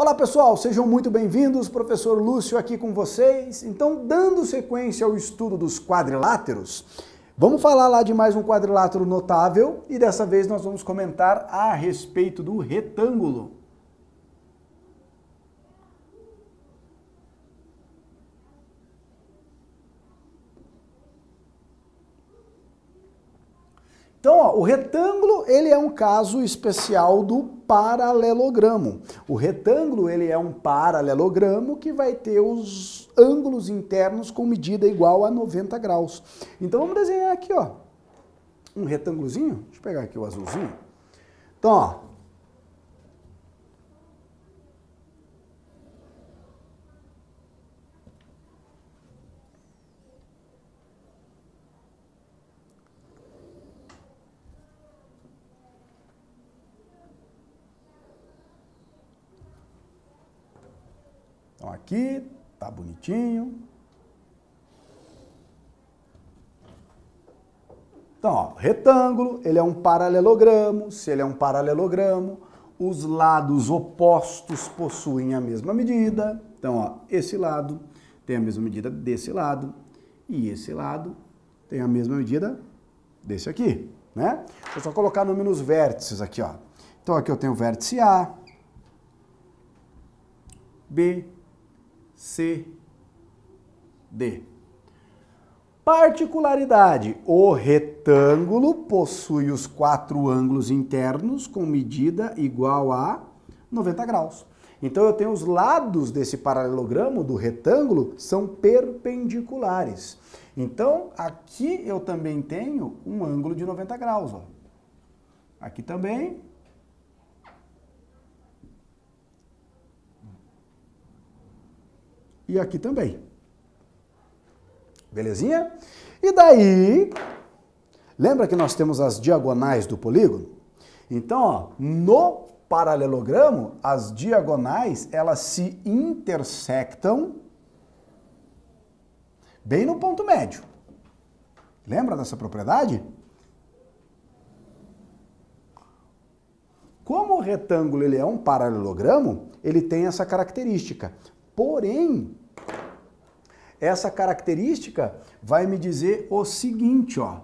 Olá pessoal, sejam muito bem-vindos, professor Lúcio aqui com vocês. Então, dando sequência ao estudo dos quadriláteros, vamos falar lá de mais um quadrilátero notável e dessa vez nós vamos comentar a respeito do retângulo. Então, ó, o retângulo, ele é um caso especial do paralelogramo. O retângulo, ele é um paralelogramo que vai ter os ângulos internos com medida igual a 90 graus. Então, vamos desenhar aqui, ó, um retângulozinho. Deixa eu pegar aqui o azulzinho. Então, ó, então aqui, tá bonitinho. Então, ó, retângulo, ele é um paralelogramo. Se ele é um paralelogramo, os lados opostos possuem a mesma medida. Então, ó, esse lado tem a mesma medida desse lado e esse lado tem a mesma medida desse aqui, né? Deixa eu só colocar nome nos vértices aqui, ó. Então, aqui eu tenho o vértice A, B, C, D. Particularidade: o retângulo possui os 4 ângulos internos com medida igual a 90 graus. Então eu tenho os lados desse paralelogramo do retângulo são perpendiculares. Então aqui eu também tenho um ângulo de 90 graus, ó. Aqui também. E aqui também. Belezinha? E daí, lembra que nós temos as diagonais do polígono? Então, ó, no paralelogramo, as diagonais, elas se intersectam bem no ponto médio. Lembra dessa propriedade? Como o retângulo ele é um paralelogramo, ele tem essa característica. Porém, essa característica vai me dizer o seguinte, ó.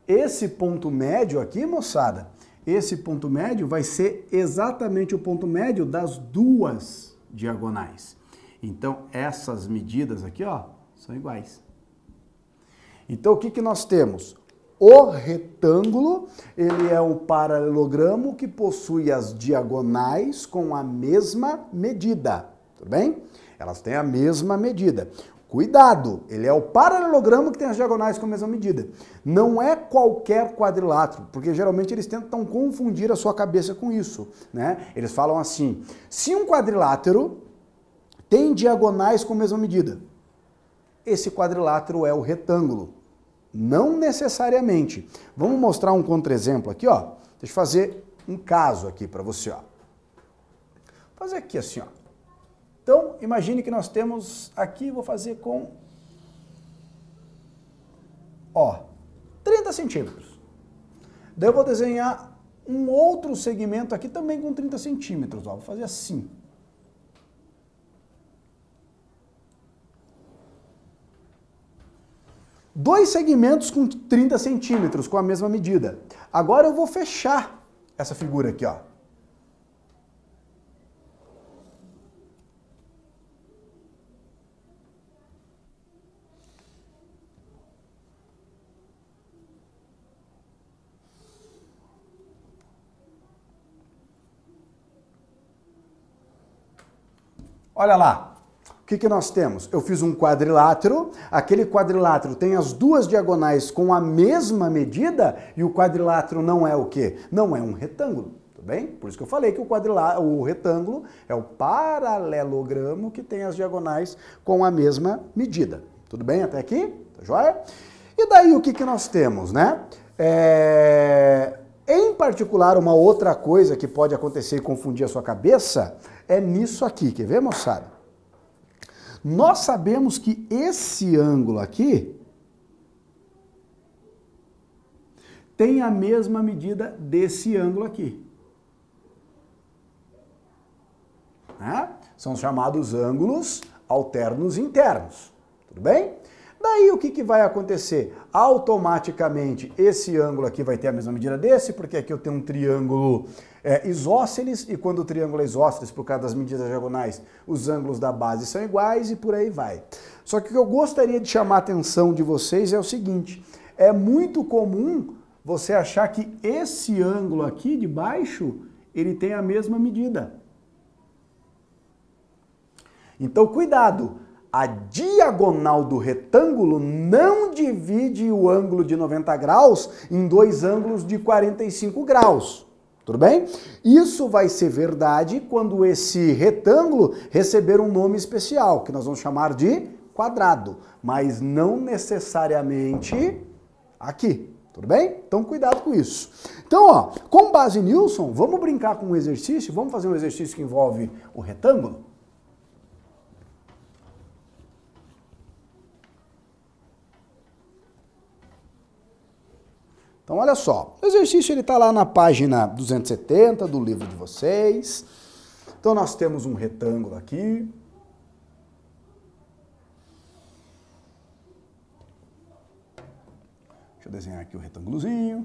Esse ponto médio aqui, moçada, esse ponto médio vai ser exatamente o ponto médio das duas diagonais. Então, essas medidas aqui, ó, são iguais. Então, o que que nós temos? O retângulo, ele é um paralelogramo que possui as diagonais com a mesma medida, tudo bem? Elas têm a mesma medida. Cuidado, ele é o paralelogramo que tem as diagonais com a mesma medida. Não é qualquer quadrilátero, porque geralmente eles tentam confundir a sua cabeça com isso, né? Eles falam assim, se um quadrilátero tem diagonais com a mesma medida, esse quadrilátero é o retângulo. Não necessariamente. Vamos mostrar um contra-exemplo aqui, ó. Deixa eu fazer um caso aqui para você, ó. Vou fazer aqui assim, ó. Então, imagine que nós temos aqui, vou fazer com, ó, 30 centímetros. Daí eu vou desenhar um outro segmento aqui também com 30 centímetros, ó. Vou fazer assim. Dois segmentos com 30 centímetros, com a mesma medida. Agora eu vou fechar essa figura aqui, ó. Olha lá. O que que nós temos? Eu fiz um quadrilátero, aquele quadrilátero tem as duas diagonais com a mesma medida e o quadrilátero não é o quê? Não é um retângulo, tudo bem? Por isso que eu falei que o retângulo é o paralelogramo que tem as diagonais com a mesma medida. Tudo bem até aqui? Tá joia? E daí o que que nós temos, né? Em particular, uma outra coisa que pode acontecer e confundir a sua cabeça é nisso aqui, quer ver, moçada? Nós sabemos que esse ângulo aqui tem a mesma medida desse ângulo aqui. Né? São chamados ângulos alternos internos. Tudo bem? Daí o que vai acontecer? Automaticamente esse ângulo aqui vai ter a mesma medida desse, porque aqui eu tenho um triângulo isósceles, e quando o triângulo é isósceles, por causa das medidas diagonais, os ângulos da base são iguais e por aí vai. Só que o que eu gostaria de chamar a atenção de vocês é o seguinte, é muito comum você achar que esse ângulo aqui de baixo, ele tem a mesma medida. Então cuidado! A diagonal do retângulo não divide o ângulo de 90 graus em dois ângulos de 45 graus. Tudo bem? Isso vai ser verdade quando esse retângulo receber um nome especial, que nós vamos chamar de quadrado, mas não necessariamente aqui. Tudo bem? Então cuidado com isso. Então, ó, com base nisso, vamos brincar com um exercício? Vamos fazer um exercício que envolve o retângulo? Então, olha só, o exercício está lá na página 270 do livro de vocês. Então, nós temos um retângulo aqui. Deixa eu desenhar aqui o retângulozinho.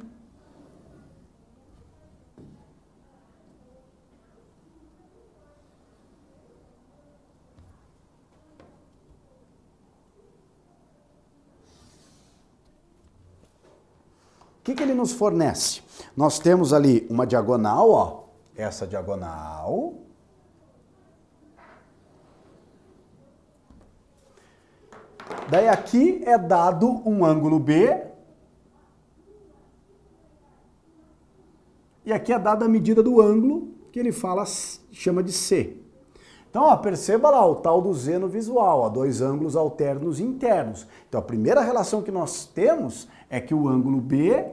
O que ele nos fornece? Nós temos ali uma diagonal, ó, essa diagonal. Daí aqui é dado um ângulo B. E aqui é dada a medida do ângulo, que ele chama de C. Então, ó, perceba lá o tal do Z no visual, ó, dois ângulos alternos internos. Então, a primeira relação que nós temos é que o ângulo B,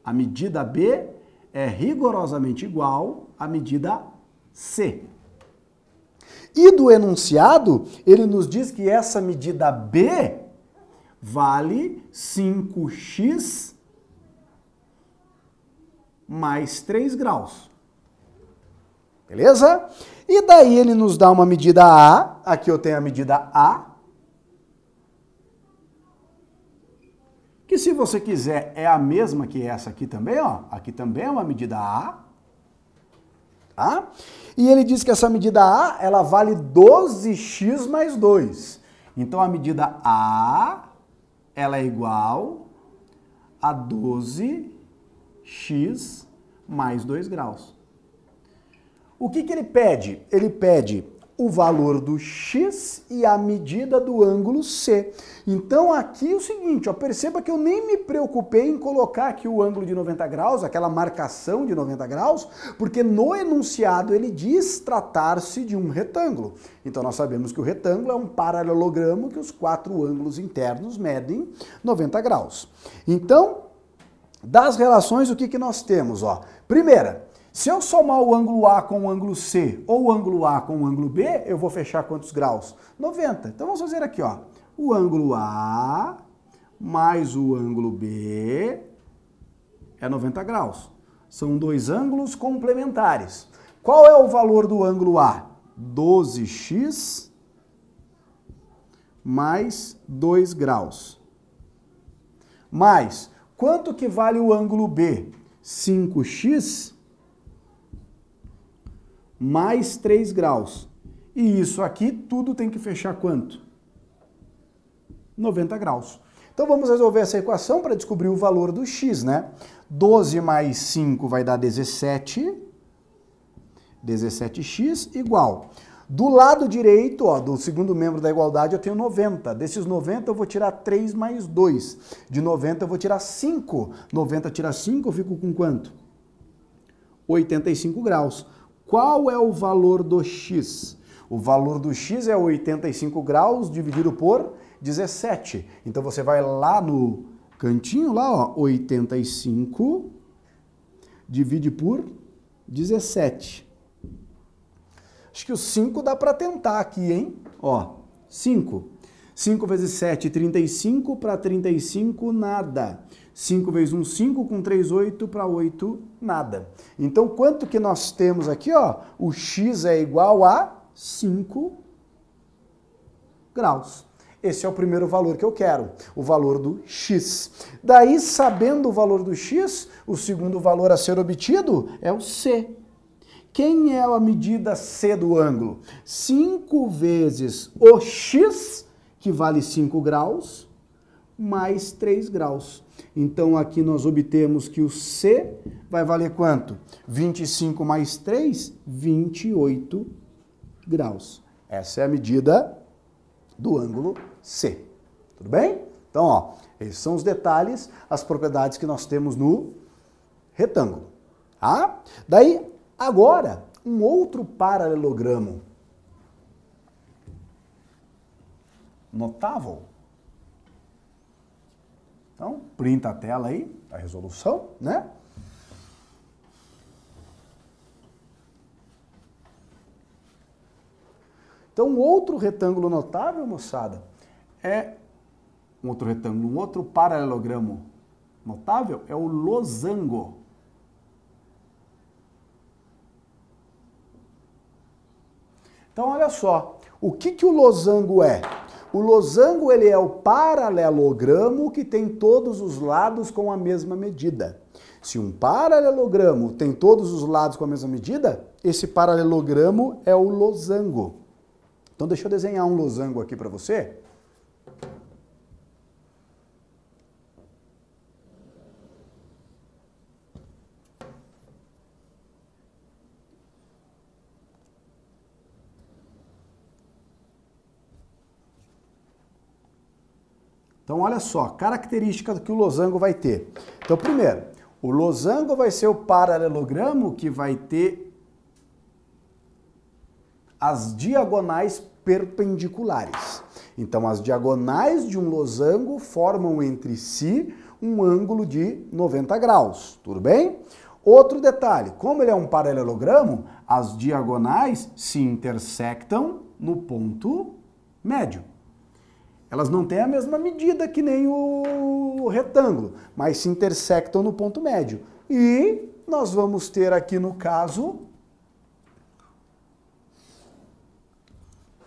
a medida B, é rigorosamente igual à medida C. E do enunciado, ele nos diz que essa medida B vale 5x mais 3 graus. Beleza? E daí ele nos dá uma medida A, aqui eu tenho a medida A, que se você quiser é a mesma que essa aqui também, ó. Aqui também é uma medida A, tá? E ele diz que essa medida A, ela vale 12x mais 2. Então a medida A, ela é igual a 12x mais 2 graus. O que ele pede? Ele pede o valor do x e a medida do ângulo C. Então aqui é o seguinte, ó, perceba que eu nem me preocupei em colocar aqui o ângulo de 90 graus, aquela marcação de 90 graus, porque no enunciado ele diz tratar-se de um retângulo. Então nós sabemos que o retângulo é um paralelogramo que os quatro ângulos internos medem 90 graus. Então, das relações, o que nós temos? Ó? Primeira, se eu somar o ângulo A com o ângulo C ou o ângulo A com o ângulo B, eu vou fechar quantos graus? 90. Então vamos fazer aqui, ó. O ângulo A mais o ângulo B é 90 graus. São dois ângulos complementares. Qual é o valor do ângulo A? 12x mais 2 graus. Mais, quanto que vale o ângulo B? 5x mais 3 graus. E isso aqui tudo tem que fechar quanto? 90 graus. Então vamos resolver essa equação para descobrir o valor do x, né? 12 mais 5 vai dar 17. 17x igual. Do lado direito, ó, do segundo membro da igualdade, eu tenho 90. Desses 90 eu vou tirar 3 mais 2. De 90 eu vou tirar 5. 90 tira 5, eu fico com quanto? 85 graus. Qual é o valor do x? O valor do x é 85 graus dividido por 17. Então você vai lá no cantinho, lá, ó, 85 divide por 17. Acho que o 5 dá para tentar aqui, hein? Ó, 5. 5 vezes 7, 35, para 35, nada. 5 vezes 1, 5, com 3, 8, para 8, nada. Então, quanto que nós temos aqui, ó? O x é igual a 5 graus. Esse é o primeiro valor que eu quero, o valor do x. Daí, sabendo o valor do x, o segundo valor a ser obtido é o c. Quem é a medida c do ângulo? 5 vezes o x, que vale 5 graus, mais 3 graus. Então, aqui nós obtemos que o c vai valer quanto? 25 mais 3, 28 graus. Essa é a medida do ângulo C. Tudo bem? Então, ó, esses são os detalhes, as propriedades que nós temos no retângulo. Tá? Daí, agora, um outro paralelogramo notável. Então, printa a tela aí, a resolução, né? Então, um outro retângulo notável, moçada, um outro paralelogramo notável é o losango. Então, olha só, o que o losango é? O losango, ele é o paralelogramo que tem todos os lados com a mesma medida. Se um paralelogramo tem todos os lados com a mesma medida, esse paralelogramo é o losango. Então, deixa eu desenhar um losango aqui para você. Então, olha só, característica que o losango vai ter. Então, primeiro, o losango vai ser o paralelogramo que vai ter as diagonais perpendiculares. Então, as diagonais de um losango formam entre si um ângulo de 90 graus, tudo bem? Outro detalhe, como ele é um paralelogramo, as diagonais se intersectam no ponto médio. Elas não têm a mesma medida que nem o retângulo, mas se intersectam no ponto médio. E nós vamos ter aqui, no caso,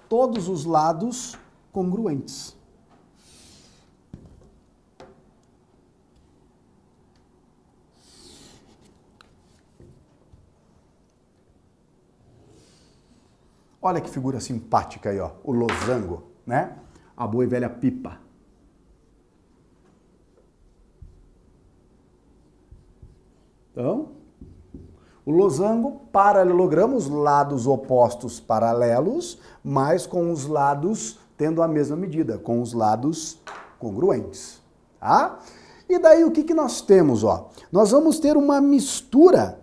todos os lados congruentes. Olha que figura simpática aí, ó, o losango, né? A boa e velha pipa. Então, o losango, paralelogramo, os lados opostos paralelos, mas com os lados tendo a mesma medida, com os lados congruentes. Tá? E daí o que nós temos? Ó? Nós vamos ter uma mistura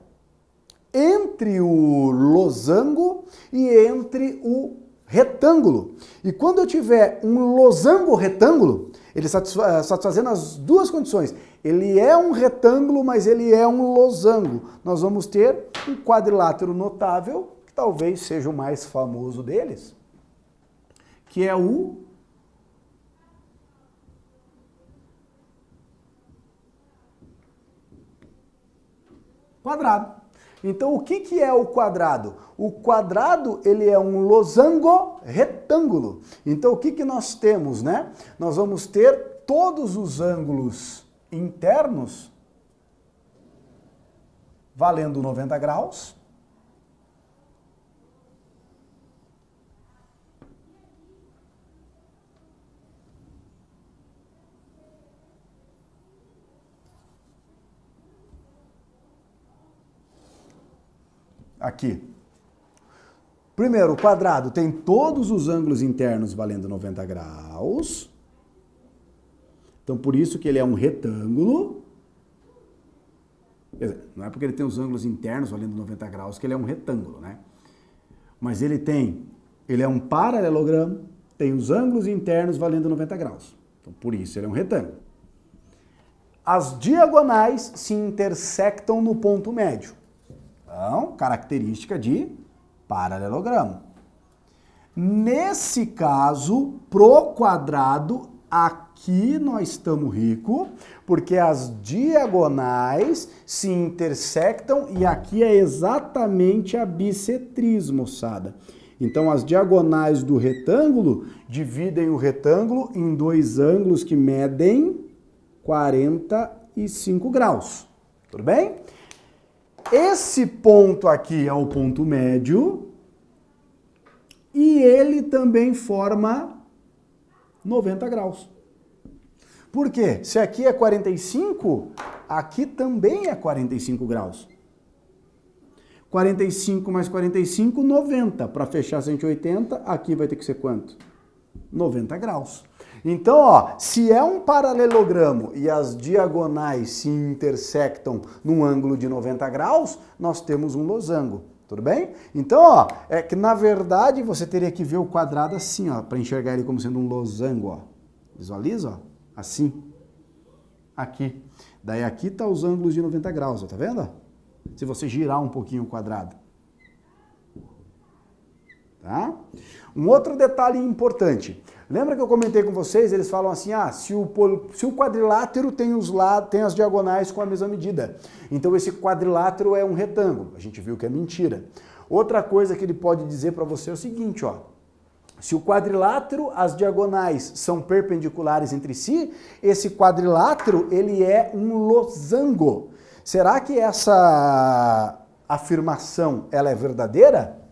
entre o losango e entre o retângulo. E quando eu tiver um losango retângulo, ele satisfazendo as duas condições. Ele é um retângulo, mas ele é um losango. Nós vamos ter um quadrilátero notável, que talvez seja o mais famoso deles, que é o quadrado. Então, o que é o quadrado? O quadrado, ele é um losango retângulo. Então, o que nós temos, né? Nós vamos ter todos os ângulos internos valendo 90 graus. Aqui. Primeiro, o quadrado tem todos os ângulos internos valendo 90 graus. Então, por isso que ele é um retângulo. Não é porque ele tem os ângulos internos valendo 90 graus que ele é um retângulo, né? Mas ele é um paralelogramo, tem os ângulos internos valendo 90 graus. Então, por isso ele é um retângulo. As diagonais se intersectam no ponto médio. Então, característica de paralelogramo. Nesse caso, pro quadrado, aqui nós estamos ricos, porque as diagonais se intersectam e aqui é exatamente a bissetriz, moçada. Então, as diagonais do retângulo dividem o retângulo em dois ângulos que medem 45 graus. Tudo bem? Esse ponto aqui é o ponto médio e ele também forma 90 graus. Por quê? Se aqui é 45, aqui também é 45 graus. 45 mais 45, 90. Para fechar 180, aqui vai ter que ser quanto? 90 graus. Então, ó, se é um paralelogramo e as diagonais se intersectam num ângulo de 90 graus, nós temos um losango. Tudo bem? Então, ó, é que na verdade você teria que ver o quadrado assim, ó, para enxergar ele como sendo um losango, ó. Visualiza, ó, assim. Aqui. Daí aqui tá os ângulos de 90 graus, ó, tá vendo? Se você girar um pouquinho o quadrado. Tá? Um outro detalhe importante. Lembra que eu comentei com vocês, eles falam assim, se o quadrilátero tem as diagonais com a mesma medida. Então esse quadrilátero é um retângulo. A gente viu que é mentira. Outra coisa que ele pode dizer para você é o seguinte, ó. Se o quadrilátero, as diagonais são perpendiculares entre si, esse quadrilátero, ele é um losango. Será que essa afirmação, ela é verdadeira?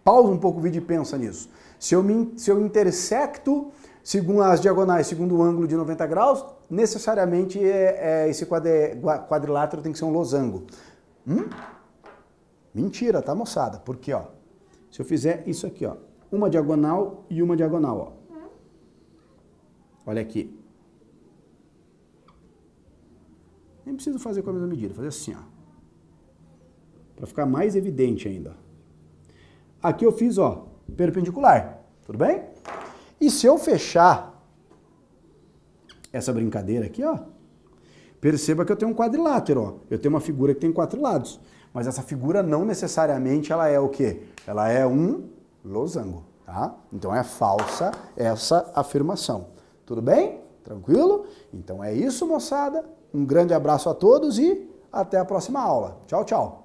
Pausa um pouco o vídeo e pensa nisso. Se eu intersecto segundo as diagonais, segundo o ângulo de 90 graus, necessariamente esse quadrilátero tem que ser um losango. Mentira, tá, moçada? Porque, ó, se eu fizer isso aqui, ó, uma diagonal e uma diagonal, ó. Olha aqui. Nem preciso fazer com a mesma medida, fazer assim, ó. Para ficar mais evidente ainda. Aqui eu fiz, ó, perpendicular, tudo bem? E se eu fechar essa brincadeira aqui, ó, perceba que eu tenho um quadrilátero, ó. Eu tenho uma figura que tem 4 lados. Mas essa figura não necessariamente ela é o quê? Ela é um losango, tá? Então é falsa essa afirmação. Tudo bem? Tranquilo? Então é isso, moçada. Um grande abraço a todos e até a próxima aula. Tchau, tchau.